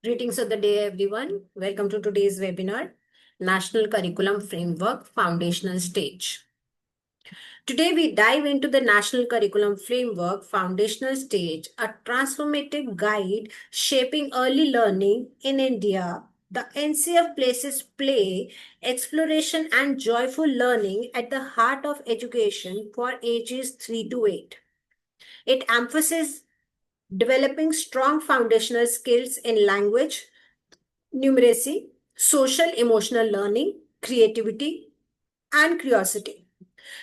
Greetings of the day, everyone. Welcome to today's webinar, National Curriculum Framework Foundational Stage. Today, we dive into the National Curriculum Framework Foundational Stage, a transformative guide shaping early learning in India. The NCF places play, exploration, and joyful learning at the heart of education for ages 3 to 8. It emphasizes developing strong foundational skills in language, numeracy, social emotional learning, creativity, and curiosity.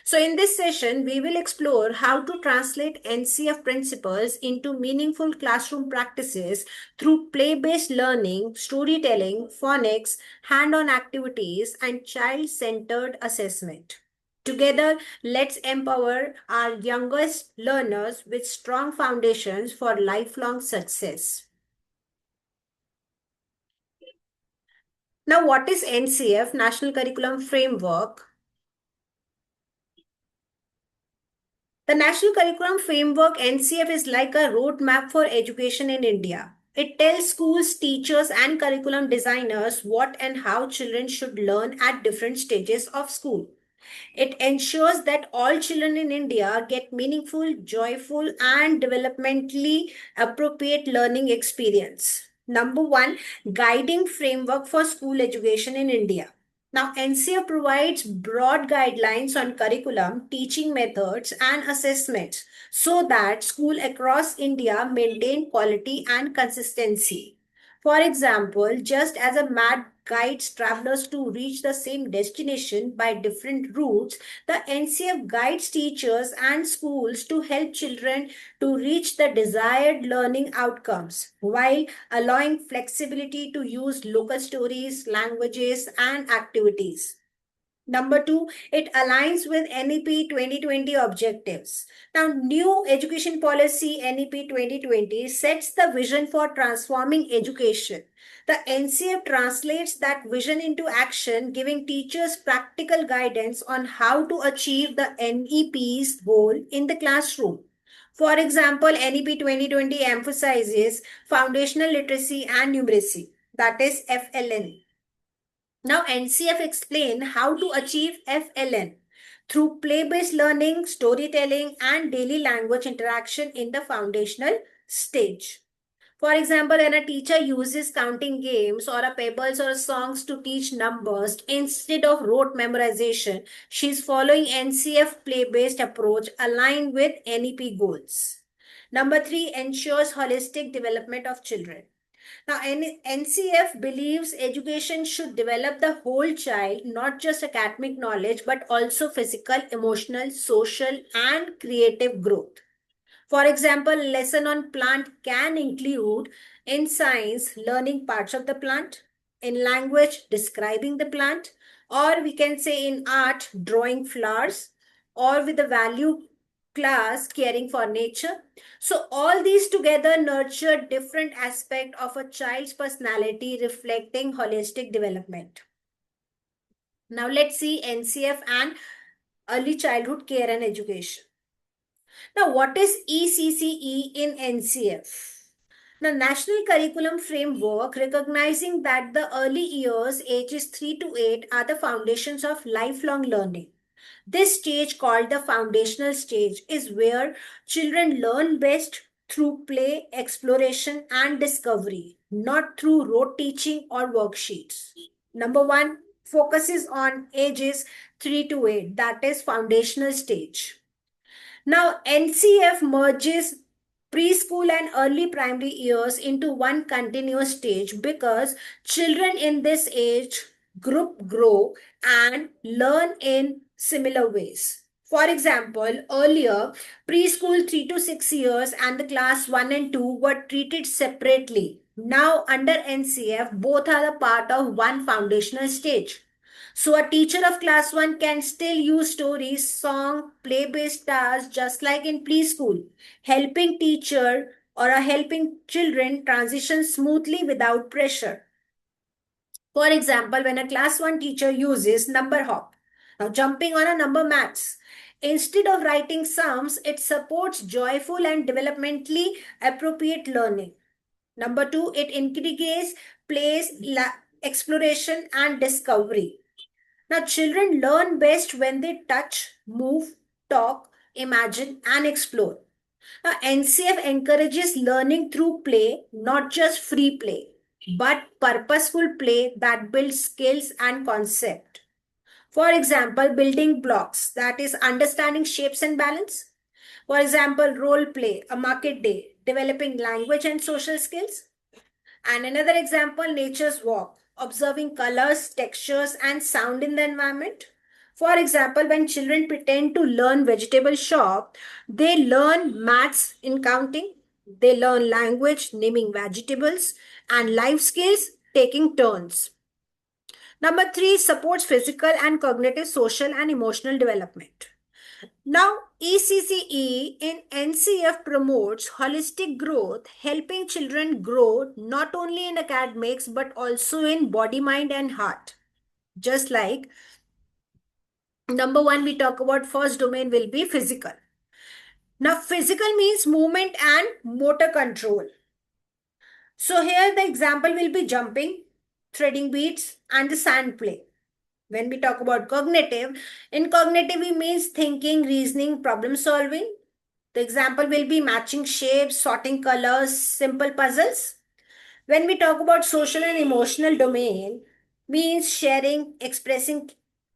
So, in this session, we will explore how to translate NCF principles into meaningful classroom practices through play based learning, storytelling, phonics, hand on activities, and child centered assessment. Together, let's empower our youngest learners with strong foundations for lifelong success. Now, what is NCF, National Curriculum Framework? The National Curriculum Framework NCF is like a roadmap for education in India. It tells schools, teachers, and curriculum designers what and how children should learn at different stages of school. It ensures that all children in India get meaningful, joyful, and developmentally appropriate learning experience. Number one, guiding framework for school education in India. Now, NCF provides broad guidelines on curriculum, teaching methods, and assessments so that schools across India maintain quality and consistency. For example, just as a map guides travelers to reach the same destination by different routes, the NCF guides teachers and schools to help children to reach the desired learning outcomes while allowing flexibility to use local stories, languages, and activities. Number two, it aligns with NEP 2020 objectives. Now, new education policy NEP 2020 sets the vision for transforming education. The NCF translates that vision into action, giving teachers practical guidance on how to achieve the NEP's goal in the classroom. For example, NEP 2020 emphasizes foundational literacy and numeracy, that is FLN. Now, NCF explain how to achieve FLN through play-based learning, storytelling, and daily language interaction in the foundational stage. For example, when a teacher uses counting games or a pebbles or songs to teach numbers instead of rote memorization, she's following NCF play-based approach aligned with NEP goals. Number three, ensures holistic development of children. Now, NCF believes education should develop the whole child, not just academic knowledge, but also physical, emotional, social, and creative growth. For example, lesson on plant can include in science, learning parts of the plant, in language, describing the plant, or we can say in art, drawing flowers, or with the value class, caring for nature. So all these together nurture different aspect of a child's personality reflecting holistic development. Now let's see NCF and early childhood care and education. Now, what is ECCE in NCF? The National Curriculum Framework recognizing that the early years, ages 3 to 8, are the foundations of lifelong learning. This stage, called the foundational stage, is where children learn best through play, exploration, and discovery, not through rote teaching or worksheets. Number one focuses on ages 3 to 8, that is foundational stage. Now, NCF merges preschool and early primary years into one continuous stage because children in this age group grow and learn in similar ways. For example, earlier, preschool 3 to 6 years and the class 1 and 2 were treated separately. Now, under NCF, both are a part of one foundational stage. So a teacher of class 1 can still use stories, song, play-based tasks just like in preschool, helping teacher or helping children transition smoothly without pressure. For example, when a class 1 teacher uses number hop, now jumping on a number maths, instead of writing sums, it supports joyful and developmentally appropriate learning. Number two, it encourages plays, exploration, and discovery. Now, children learn best when they touch, move, talk, imagine, and explore. Now, NCF encourages learning through play, not just free play, but purposeful play that builds skills and concept. For example, building blocks, that is understanding shapes and balance. For example, role play, a market day, developing language and social skills. And another example, nature's walk, observing colors, textures, and sound in the environment. For example, when children pretend to learn vegetable shop, they learn maths in counting, they learn language, naming vegetables, and life skills, taking turns. Number three, supports physical and cognitive, social, and emotional development. Now, ECCE in NCF promotes holistic growth, helping children grow not only in academics but also in body, mind, and heart. Just like number one, we talk about first domain will be physical. Now, physical means movement and motor control. So, here the example will be jumping, threading beads, and the sand play. When we talk about cognitive, in cognitive, we means thinking, reasoning, problem solving. The example will be matching shapes, sorting colors, simple puzzles. When we talk about social and emotional domain, means sharing, expressing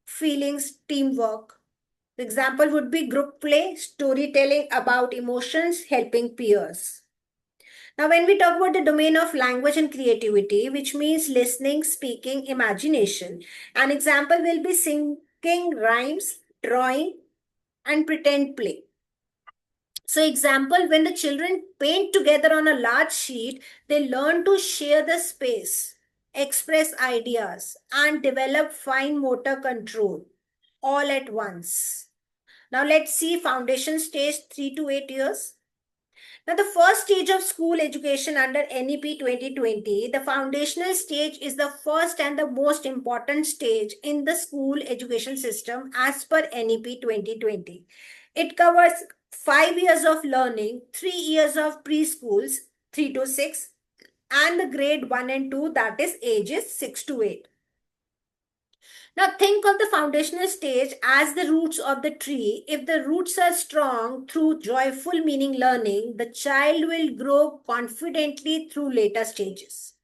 feelings, teamwork. The example would be group play, storytelling about emotions, helping peers. Now, when we talk about the domain of language and creativity, which means listening, speaking, imagination, an example will be singing rhymes, drawing, and pretend play. So, example, when the children paint together on a large sheet, they learn to share the space, express ideas, and develop fine motor control all at once. Now, let's see foundation stage 3 to 8 years. Now, the first stage of school education under NEP 2020, the foundational stage is the first and the most important stage in the school education system as per NEP 2020. It covers 5 years of learning, 3 years of preschools, 3 to 6, and the grade 1 and 2, that is ages 6 to 8. Now think of the foundational stage as the roots of the tree. If the roots are strong through joyful meaning learning, the child will grow confidently through later stages.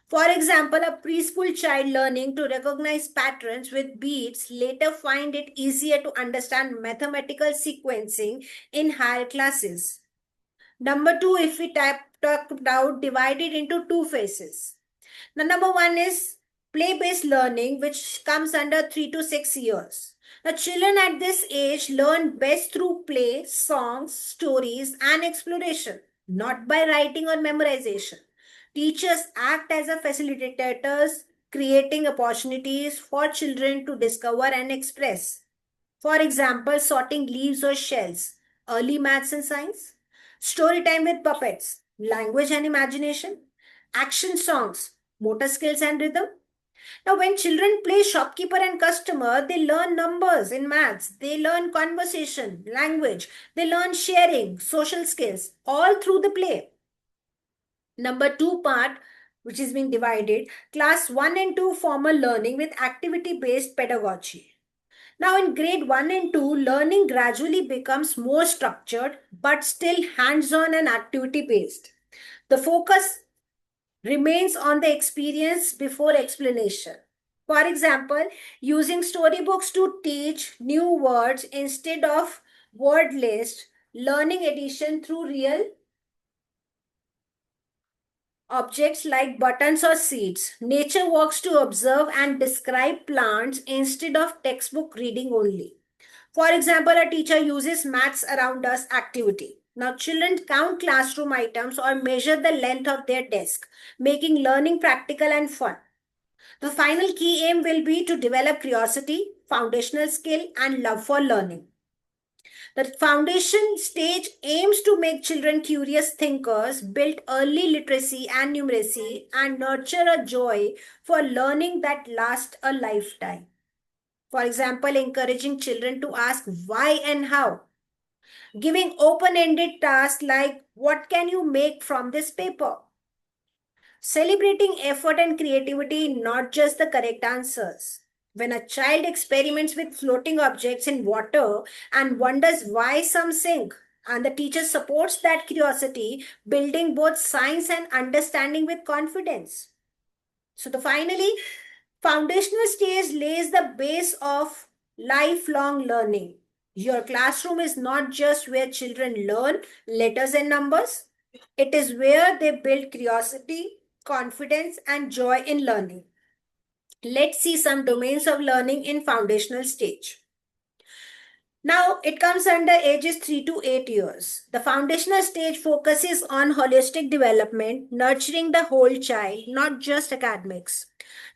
For example, a preschool child learning to recognize patterns with beads later find it easier to understand mathematical sequencing in higher classes. Number two, if we talk about divided into two phases. The number one is play-based learning, which comes under 3 to 6 years. The children at this age learn best through play, songs, stories, and exploration, not by writing or memorization. Teachers act as a facilitators, creating opportunities for children to discover and express. For example, sorting leaves or shells, early maths and science, story time with puppets, language and imagination, action songs, motor skills and rhythm. Now, when children play shopkeeper and customer, they learn numbers in maths, they learn conversation, language, they learn sharing, social skills, all through the play. Number two part, which is being divided, class 1 and 2 formal learning with activity based pedagogy. Now, in grade 1 and 2, learning gradually becomes more structured but still hands on and activity based. The focus remains on the experience before explanation. For example, using storybooks to teach new words instead of word list, learning addition through real objects like buttons or seeds. Nature walks to observe and describe plants instead of textbook reading only. For example, a teacher uses maths around us activity. Now, children count classroom items or measure the length of their desk, making learning practical and fun. The final key aim will be to develop curiosity, foundational skill, and love for learning. The foundation stage aims to make children curious thinkers, build early literacy and numeracy, and nurture a joy for learning that lasts a lifetime. For example, encouraging children to ask why and how. Giving open ended tasks like, what can you make from this paper? celebrating effort and creativity, not just the correct answers. When a child experiments with floating objects in water and wonders why some sink, and the teacher supports that curiosity, building both science and understanding with confidence. So, the finally, foundational stage lays the base of lifelong learning. Your classroom is not just where children learn letters and numbers, it is where they build curiosity, confidence, and joy in learning. Let's see some domains of learning in foundational stage. Now, it comes under ages 3 to 8 years. The foundational stage focuses on holistic development, nurturing the whole child, not just academics.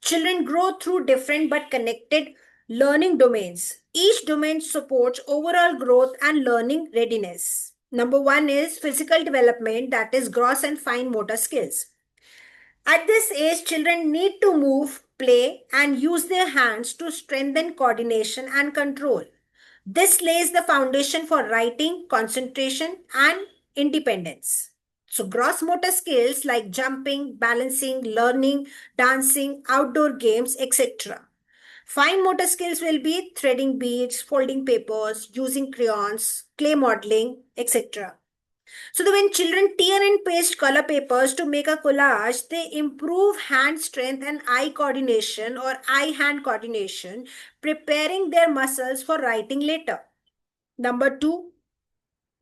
Children grow through different but connected learning domains. Each domain supports overall growth and learning readiness. Number one is physical development, that is gross and fine motor skills. At this age, children need to move, play, and use their hands to strengthen coordination and control. This lays the foundation for writing, concentration, and independence. So, gross motor skills like jumping, balancing, learning, dancing, outdoor games, etc. Fine motor skills will be threading beads, folding papers, using crayons, clay modeling, etc. So that when children tear and paste color papers to make a collage, they improve hand strength and eye coordination or eye-hand coordination, preparing their muscles for writing later. Number two,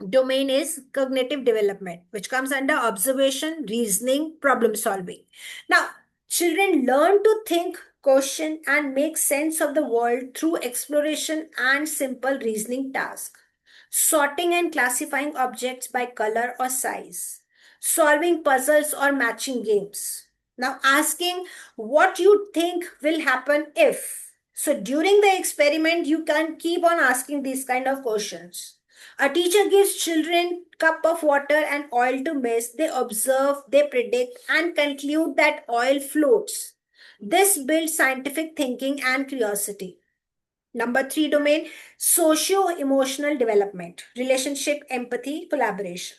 domain is cognitive development, which comes under observation, reasoning, problem solving. Now, children learn to think, question, and make sense of the world through exploration and simple reasoning tasks, sorting and classifying objects by color or size, solving puzzles or matching games. Now, asking what you think will happen if. So, during the experiment, you can keep on asking these kind of questions. A teacher gives children cup of water and oil to mix. They observe, they predict, and conclude that oil floats. This builds scientific thinking and curiosity. Number three domain, socio-emotional development, relationship, empathy, collaboration.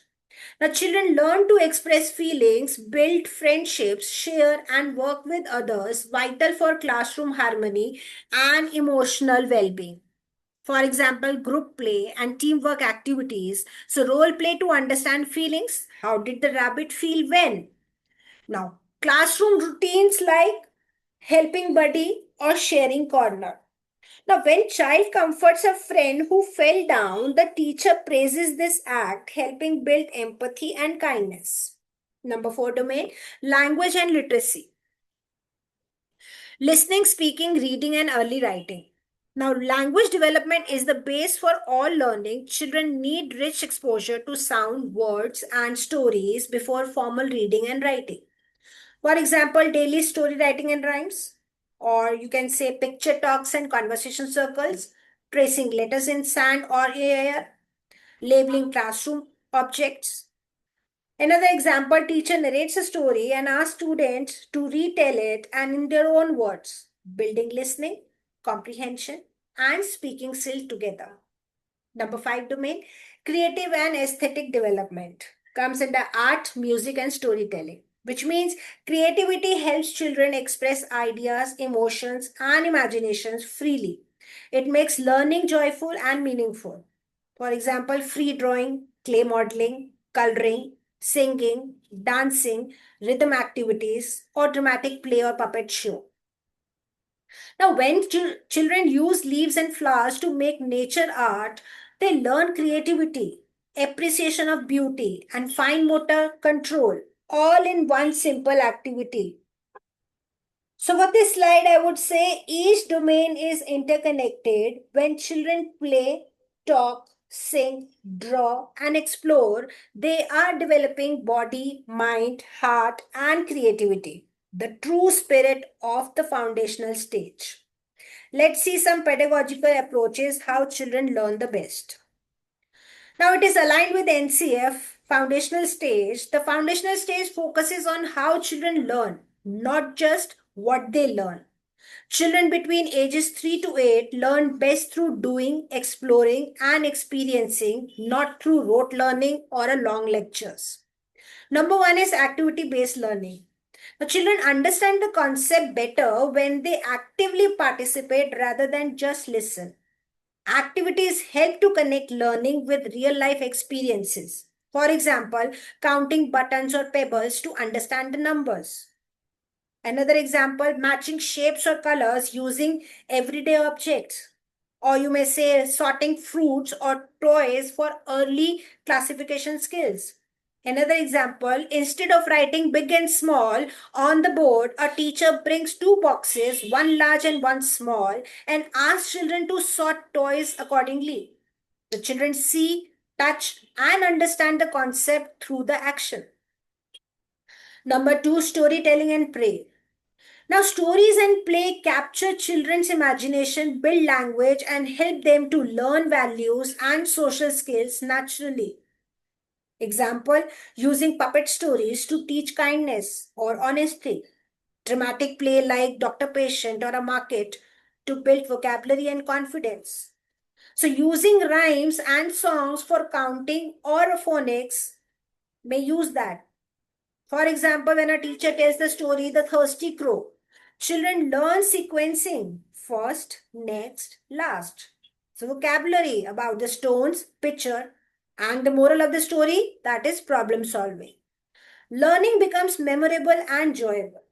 Now, children learn to express feelings, build friendships, share, and work with others, vital for classroom harmony and emotional well being. For example, group play and teamwork activities. So, role play to understand feelings. How did the rabbit feel when? Now, classroom routines like helping buddy or sharing corner. Now, when child comforts a friend who fell down, the teacher praises this act, helping build empathy and kindness. Number four domain, language and literacy. Listening, speaking, reading, and early writing. Now, language development is the base for all learning. Children need rich exposure to sound, words, and stories before formal reading and writing. For example, daily story writing and rhymes, or you can say picture talks and conversation circles, tracing letters in sand or air, labeling classroom objects. Another example, teacher narrates a story and asks students to retell it and in their own words, building listening, comprehension, and speaking skills together. Number five domain, creative and aesthetic development comes under art, music, and storytelling, which means creativity helps children express ideas, emotions, and imaginations freely. It makes learning joyful and meaningful. For example, free drawing, clay modeling, coloring, singing, dancing, rhythm activities, or dramatic play or puppet show. Now, when children use leaves and flowers to make nature art, they learn creativity, appreciation of beauty, and fine motor control, all in one simple activity. So, for this slide, I would say each domain is interconnected. When children play, talk, sing, draw, and explore, they are developing body, mind, heart, and creativity, the true spirit of the foundational stage. Let's see some pedagogical approaches how children learn the best. Now it is aligned with NCF foundational stage. The foundational stage focuses on how children learn, not just what they learn. Children between ages 3 to 8 learn best through doing, exploring, and experiencing, not through rote learning or a long lectures. Number one is activity based learning. The children understand the concept better when they actively participate rather than just listen. Activities help to connect learning with real life experiences. For example, counting buttons or pebbles to understand the numbers. Another example, matching shapes or colors using everyday objects. Or you may say sorting fruits or toys for early classification skills. Another example, instead of writing big and small on the board, a teacher brings two boxes, one large and one small, and asks children to sort toys accordingly. The children see, touch, and understand the concept through the action. Number two, storytelling and play. Now, stories and play capture children's imagination, build language, and help them to learn values and social skills naturally. Example, using puppet stories to teach kindness or honesty. Dramatic play like Dr. Patient or a market to build vocabulary and confidence. So, using rhymes and songs for counting or phonics may use that. For example, when a teacher tells the story, The Thirsty Crow, children learn sequencing first, next, last. So, vocabulary about the stones, picture, and the moral of the story, that is problem solving. Learning becomes memorable and enjoyable.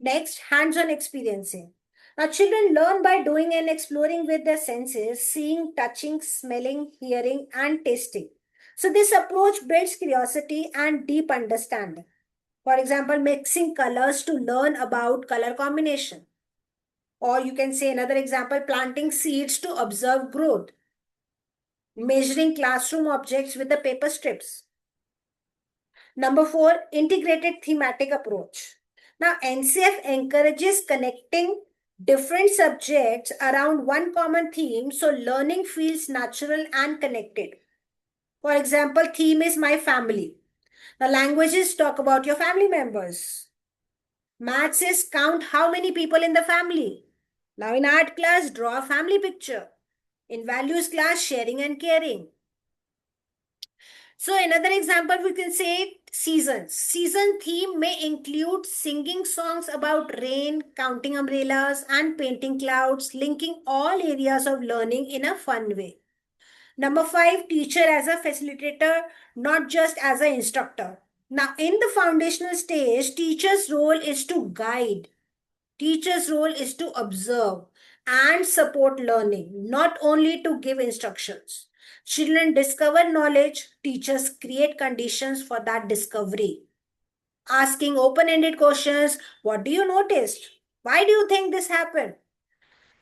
Next, hands on experiencing. Now, children learn by doing and exploring with their senses, seeing, touching, smelling, hearing, and tasting. So, this approach builds curiosity and deep understanding. For example, mixing colors to learn about color combination. Or you can say another example, planting seeds to observe growth. Measuring classroom objects with the paper strips. Number four, integrated thematic approach. Now, NCF encourages connecting different subjects around one common theme so learning feels natural and connected. For example, theme is my family. The languages talk about your family members. Maths is count how many people in the family. Now in art class, draw a family picture. In values class, sharing and caring. So another example we can say seasons. Season theme may include singing songs about rain, counting umbrellas and painting clouds, linking all areas of learning in a fun way. Number five, teacher as a facilitator, not just as an instructor. Now in the foundational stage, teacher's role is to guide. Teacher's role is to observe and support learning, not only to give instructions. Children discover knowledge, teachers create conditions for that discovery. Asking open ended questions, what do you notice? Why do you think this happened?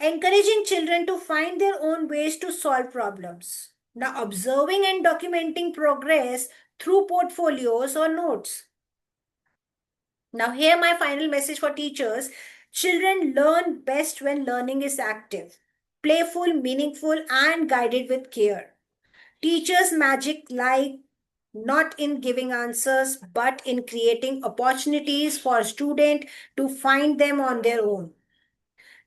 Encouraging children to find their own ways to solve problems. Now, observing and documenting progress through portfolios or notes. Now, here my final message for teachers. Children learn best when learning is active, playful, meaningful, and guided with care. Teachers' magic lie not in giving answers, but in creating opportunities for students to find them on their own.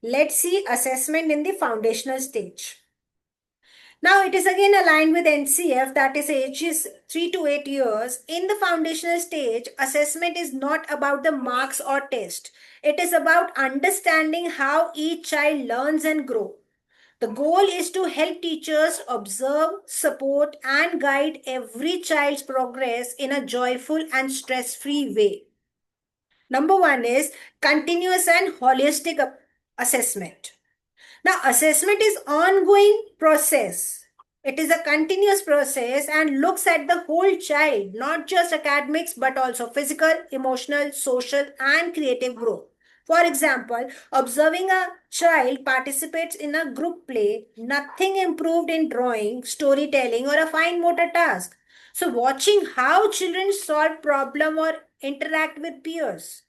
Let's see assessment in the foundational stage. Now it is again aligned with NCF, that is ages 3 to 8 years. In the foundational stage, assessment is not about the marks or test. It is about understanding how each child learns and grows. The goal is to help teachers observe, support, and guide every child's progress in a joyful and stress-free way. Number one is continuous and holistic assessment. Now, assessment is ongoing process. It is a continuous process and looks at the whole child, not just academics, but also physical, emotional, social, and creative growth. For example, observing a child participates in a group play, nothing improved in drawing, storytelling, or a fine motor task. So, watching how children solve problem or interact with peers.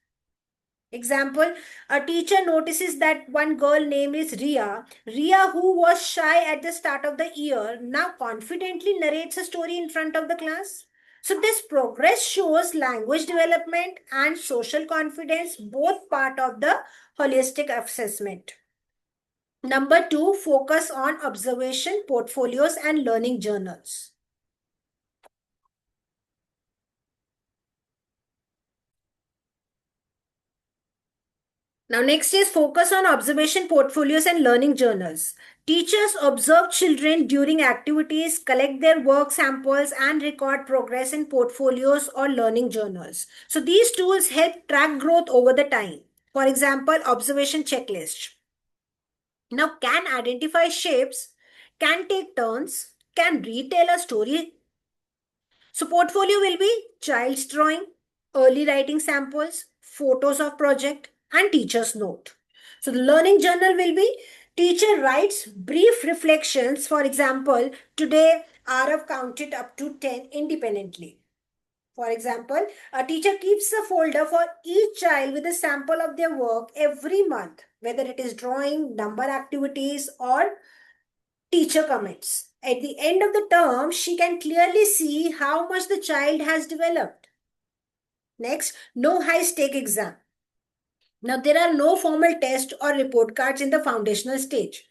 Example, a teacher notices that one girl name is Ria. Ria, who was shy at the start of the year, now confidently narrates a story in front of the class. So this progress shows language development and social confidence, both part of the holistic assessment. Number two, focus on observation, portfolios, and learning journals. Now, next is focus on observation portfolios and learning journals. Teachers observe children during activities, collect their work samples, and record progress in portfolios or learning journals. So, these tools help track growth over the time. For example, observation checklist. Now, can identify shapes, can take turns, can retell a story. So portfolio will be child's drawing, early writing samples, photos of project, and teacher's note. So the learning journal will be teacher writes brief reflections. For example, today Arav counted up to 10 independently. For example, a teacher keeps a folder for each child with a sample of their work every month, whether it is drawing, number activities, or teacher comments. At the end of the term, she can clearly see how much the child has developed. Next, no high stake exam. Now, there are no formal test or report cards in the foundational stage.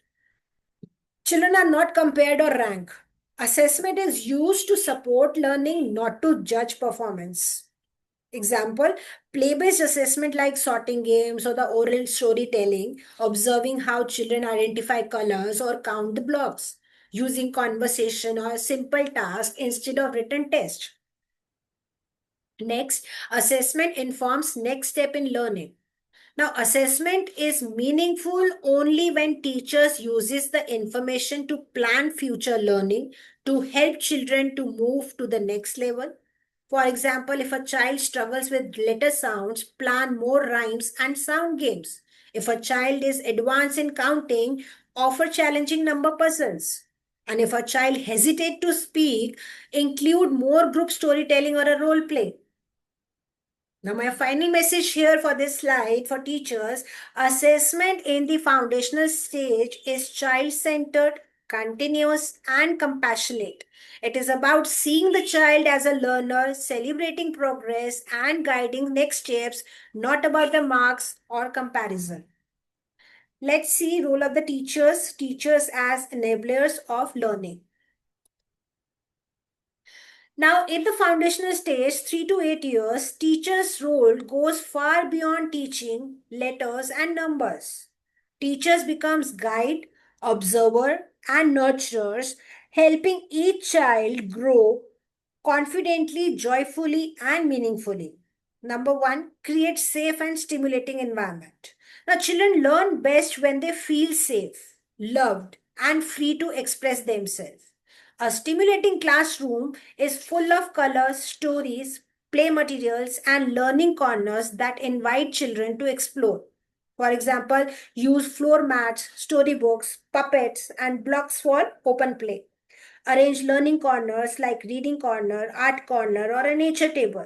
Children are not compared or ranked. Assessment is used to support learning, not to judge performance. Example, play-based assessment like sorting games or the oral storytelling, observing how children identify colors or count the blocks, using conversation or simple task instead of written test. Next, assessment informs next step in learning. Now, assessment is meaningful only when teachers uses the information to plan future learning, to help children to move to the next level. For example, if a child struggles with letter sounds, plan more rhymes and sound games. If a child is advanced in counting, offer challenging number puzzles. And if a child hesitates to speak, include more group storytelling or a role play. Now, my final message here for this slide for teachers, assessment in the foundational stage is child centered, continuous, and compassionate. It is about seeing the child as a learner, celebrating progress, and guiding next steps, not about the marks or comparison. Let's see role of the teachers as enablers of learning. Now, in the foundational stage, 3 to 8 years, teacher's role goes far beyond teaching letters and numbers. Teachers becomes guide, observer, and nurturers, helping each child grow confidently, joyfully, and meaningfully. Number one, create safe and stimulating environment. Now, children learn best when they feel safe, loved, and free to express themselves. A stimulating classroom is full of colors, stories, play materials, and learning corners that invite children to explore. For example, use floor mats, storybooks, puppets, and blocks for open play. Arrange learning corners like reading corner, art corner, or a nature table.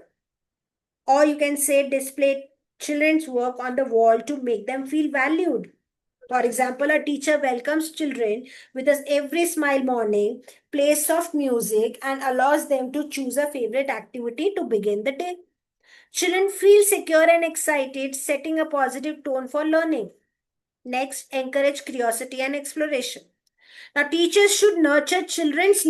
Or you can say display children's work on the wall to make them feel valued. For example, a teacher welcomes children with us every smile morning, plays soft music, and allows them to choose a favorite activity to begin the day. Children feel secure and excited, setting a positive tone for learning. Next, encourage curiosity and exploration. Now, teachers should nurture children's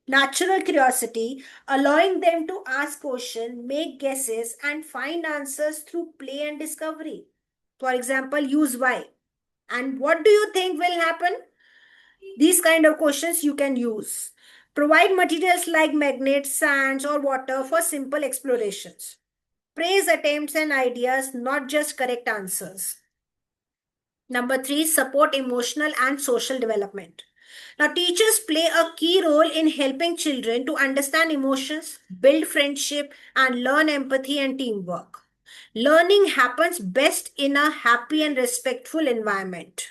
natural curiosity, allowing them to ask questions, make guesses, and find answers through play and discovery. For example, use why. And what do you think will happen? These kind of questions you can use. Provide materials like magnets, sands, or water for simple explorations. Praise attempts and ideas, not just correct answers. Number three, support emotional and social development. Now, teachers play a key role in helping children to understand emotions, build friendship, and learn empathy and teamwork. Learning happens best in a happy and respectful environment.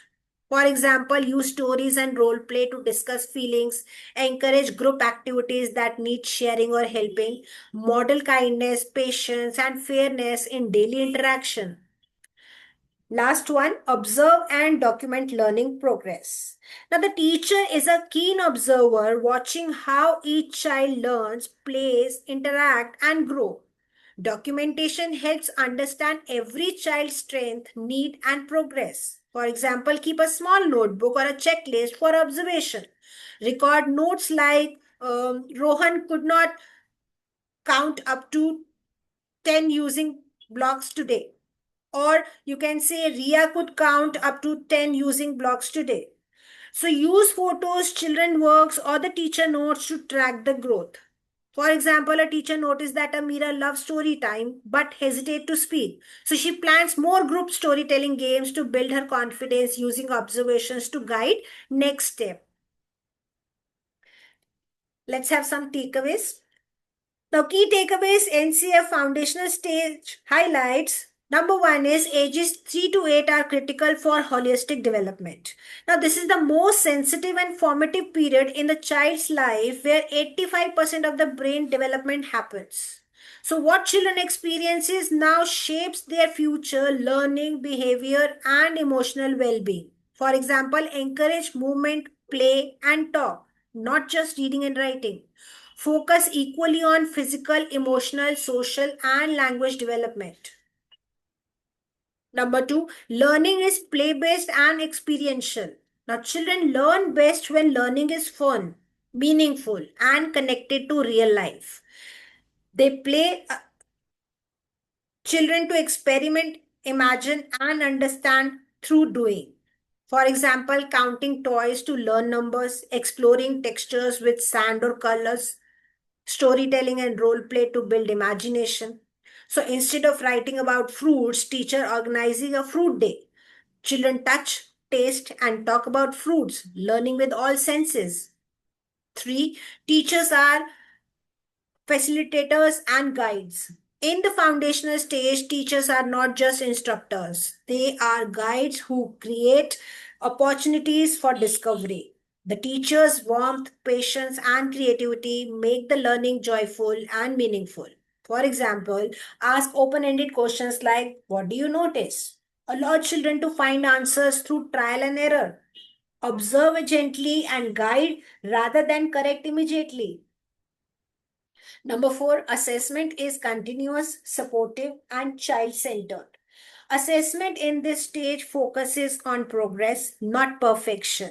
For example, use stories and role play to discuss feelings, encourage group activities that need sharing or helping, model kindness, patience, and fairness in daily interaction. Last one, observe and document learning progress. Now, the teacher is a keen observer watching how each child learns, plays, interact, and grow. Documentation helps understand every child's strength, need, and progress. For example, keep a small notebook or a checklist for observation. Record notes like Rohan could not count up to 10 using blocks today, Or you can say Ria could count up to 10 using blocks today. So use photos, children works, or the teacher notes to track the growth. For example, a teacher noticed that Amira loves story time but hesitate to speak. So she plans more group storytelling games to build her confidence using observations to guide next step. Let's have some takeaways. Now, key takeaways NCF foundational stage highlights. Number one is ages 3 to 8 are critical for holistic development. Now, this is the most sensitive and formative period in the child's life where 85% of the brain development happens. So, what children experiences now shapes their future learning, behavior, and emotional well being. For example, encourage movement, play, and talk, not just reading and writing. Focus equally on physical, emotional, social, and language development. Number two, learning is play based and experiential. Now, children learn best when learning is fun, meaningful, and connected to real life. They play children to experiment, imagine, and understand through doing. For example, counting toys to learn numbers, exploring textures with sand or colors, storytelling and role play to build imagination. So instead of writing about fruits, teacher organizing a fruit day. Children touch, taste, and talk about fruits, learning with all senses. Three, teachers are facilitators and guides. In the foundational stage, teachers are not just instructors, they are guides who create opportunities for discovery. The teacher's warmth, patience, and creativity make the learning joyful and meaningful. For example, ask open ended questions like, what do you notice? Allow children to find answers through trial and error. Observe gently and guide rather than correct immediately. Number four, assessment is continuous, supportive, and child centered. Assessment in this stage focuses on progress, not perfection.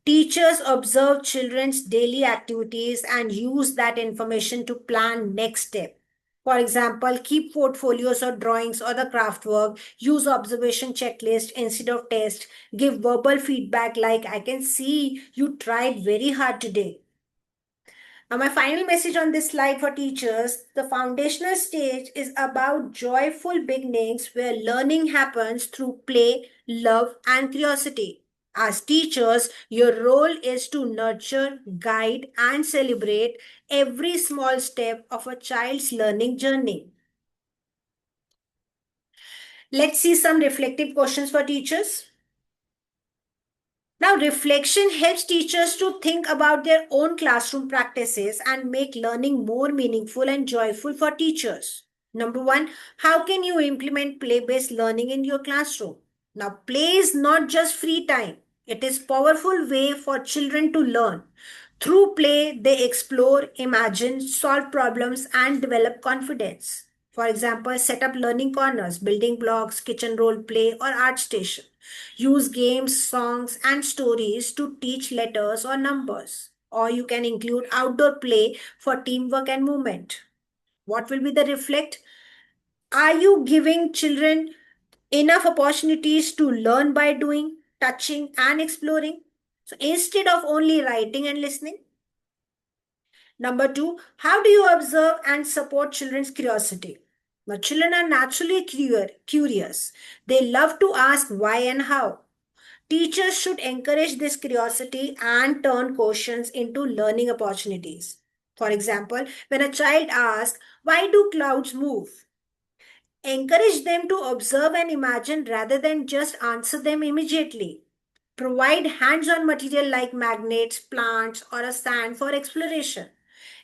Teachers observe children's daily activities and use that information to plan next step. For example, keep portfolios or drawings or the craft work, use observation checklist instead of test, give verbal feedback like I can see you tried very hard today. Now, my final message on this slide for teachers, the foundational stage is about joyful beginnings where learning happens through play, love, and curiosity. As teachers, your role is to nurture, guide, and celebrate every small step of a child's learning journey. Let's see some reflective questions for teachers. Now, reflection helps teachers to think about their own classroom practices and make learning more meaningful and joyful for teachers. Number one, how can you implement play based learning in your classroom? Now, play is not just free time, it is a powerful way for children to learn. Through play, they explore, imagine, solve problems, and develop confidence. For example, set up learning corners, building blocks, kitchen role play, or art station. Use games, songs, and stories to teach letters or numbers. Or you can include outdoor play for teamwork and movement. What will be the reflect? Are you giving children enough opportunities to learn by doing, touching, and exploring? So instead of only writing and listening. Number two, how do you observe and support children's curiosity? Now, children are naturally curious. They love to ask why and how. Teachers should encourage this curiosity and turn questions into learning opportunities. For example, when a child asks, why do clouds move? Encourage them to observe and imagine rather than just answer them immediately. Provide hands on material like magnets, plants, or a sand for exploration.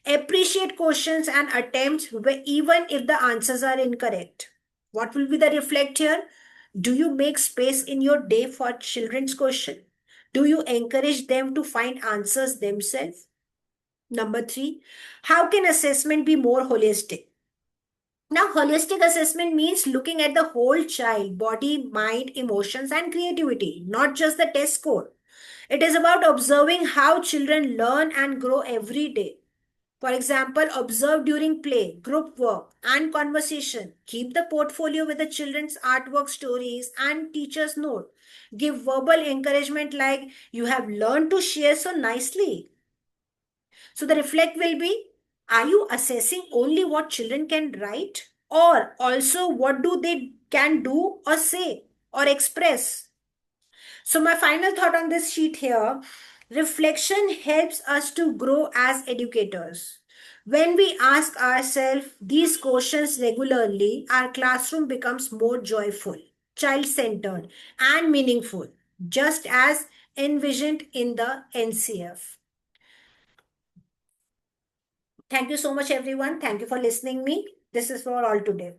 Appreciate questions and attempts even if the answers are incorrect. What will be the reflect here? Do you make space in your day for children's question? Do you encourage them to find answers themselves? Number three, how can assessment be more holistic? Now, holistic assessment means looking at the whole child, body, mind, emotions, and creativity, not just the test score. It is about observing how children learn and grow every day. For example, observe during play, group work, and conversation. Keep the portfolio with the children's artwork stories and teacher's note. Give verbal encouragement like you have learned to share so nicely. So the reflect will be, are you assessing only what children can write or also what do they can do or say or express? So, my final thought on this sheet here, reflection helps us to grow as educators. When we ask ourselves these questions regularly, our classroom becomes more joyful, child centered, and meaningful, just as envisioned in the NCF. Thank you so much, everyone. Thank you for listening me. This is for all today.